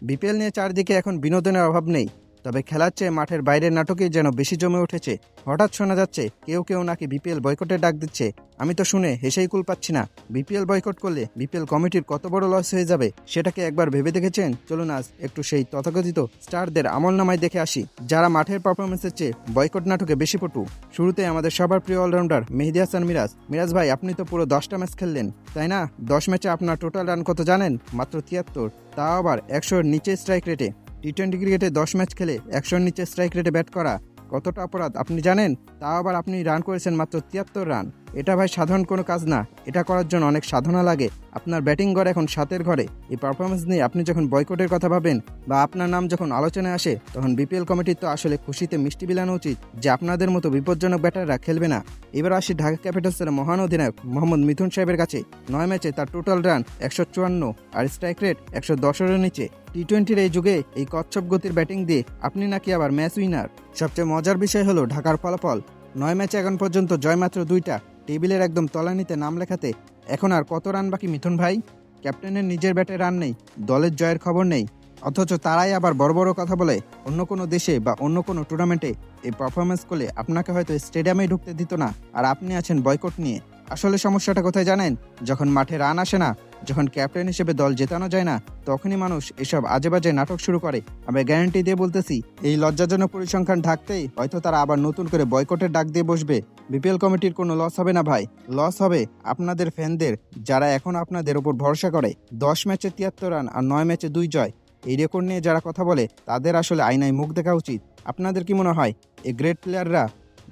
BPL নিয়ে চারদিকে এখন বিনোদনের অভাব নেই, তবে খেলার চেয়ে মাঠের বাইরের নাটকেই যেন বেশি জমে উঠেছে। হঠাৎ শোনা যাচ্ছে কেউ কেউ নাকি বিপিএল বয়কটের ডাক দিচ্ছে। আমি তো শুনে হেসেই কুল পাচ্ছি না। বিপিএল বয়কট করলে বিপিএল কমিটির কত বড় লস হয়ে যাবে সেটাকে একবার ভেবে দেখেছেন? চলুন আজ একটু সেই তথাকথিত স্টারদের আমলনামায় দেখে আসি, যারা মাঠের পারফরমেন্সের চেয়ে বয়কট নাটকে বেশি পটু। শুরুতে আমাদের সবার প্রিয় অলরাউন্ডার মেহেদী হাসান মিরাজ। মিরাজ ভাই, আপনি তো পুরো 10টা ম্যাচ খেললেন, তাই না? 10 ম্যাচে আপনার টোটাল রান কত জানেন? মাত্র 73, তাও আবার 100-এর নিচে স্ট্রাইক রেটে। টি-20 ক্রিকেটে 10 ম্যাচ খেলে 100-এর নিচে স্ট্রাইক রেটে ব্যাট করা কতটা অপরাধ আপনি জানেন? তাও আবার আপনি রান করেছেন মাত্র 73 রান। এটা ভাই সাধারণ কোনো কাজ না, এটা করার জন্য অনেক সাধনা লাগে। আপনার ব্যাটিং ঘরে এখন 7-এর ঘরে। এই পারফরমেন্স নিয়ে আপনি যখন বয়কটের কথা ভাবেন বা আপনার নাম যখন আলোচনায় আসে, তখন বিপিএল কমিটির তো আসলে খুশিতে মিষ্টি বিলানো উচিত যে আপনাদের মতো বিপজ্জনক ব্যাটাররা খেলবে না। এবার আসি ঢাকা ক্যাপিটালসের মহান অধিনায়ক মোহাম্মদ মিথুন সাহেবের কাছে। 9 ম্যাচে তার টোটাল রান 154 আর স্ট্রাইক রেট 110-এর নিচে। টি-20-র এই যুগে এই কচ্ছপ গতির ব্যাটিং দিয়ে আপনি নাকি আবার ম্যাচ উইনার। সবচেয়ে মজার বিষয় হলো ঢাকার ফলাফল। 9 ম্যাচে এখন পর্যন্ত জয় মাত্র 2টা। টেবিলের একদম তলানিতে নাম লেখাতে এখন আর কত রান বাকি মিথুন ভাই? ক্যাপ্টেনের নিজের ব্যাটে রান নেই, দলের জয়ের খবর নেই, অথচ তারাই আবার বড় বড় কথা বলে অন্য কোনো দেশে বা অন্য কোনো টুর্নামেন্টে এই পারফরমেন্স করলে আপনাকে হয়তো স্টেডিয়ামেই ঢুকতে দিত না, আর আপনি আছেন বয়কট নিয়ে। আসলে সমস্যাটা কোথায় জানেন? যখন মাঠে রান আসে না, যখন ক্যাপ্টেন হিসেবে দল জেতানো যায় না, তখনই মানুষ এসব আজেবাজে নাটক শুরু করে। আমি গ্যারান্টি দিয়ে বলতেছি, এই লজ্জাজনক পরিসংখ্যান ঢাকতেই হয়তো তারা আবার নতুন করে বয়কটের ডাক দিয়ে বসবে। বিপিএল কমিটির কোনো লস হবে না ভাই, লস হবে আপনাদের ফ্যানদের, যারা এখন আপনাদের ওপর ভরসা করে। 10 ম্যাচে 73 রান আর 9 ম্যাচে 2 জয়, এই রেকর্ড নিয়ে যারা কথা বলে তাদের আসলে আয়নায় মুখ দেখা উচিত। আপনাদের কি মনে হয় এই গ্রেট প্লেয়াররা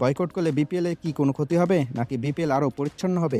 বয়কট করলে বিপিএল এ কি কোনো ক্ষতি হবে, নাকি বিপিএল আরও পরিচ্ছন্ন হবে?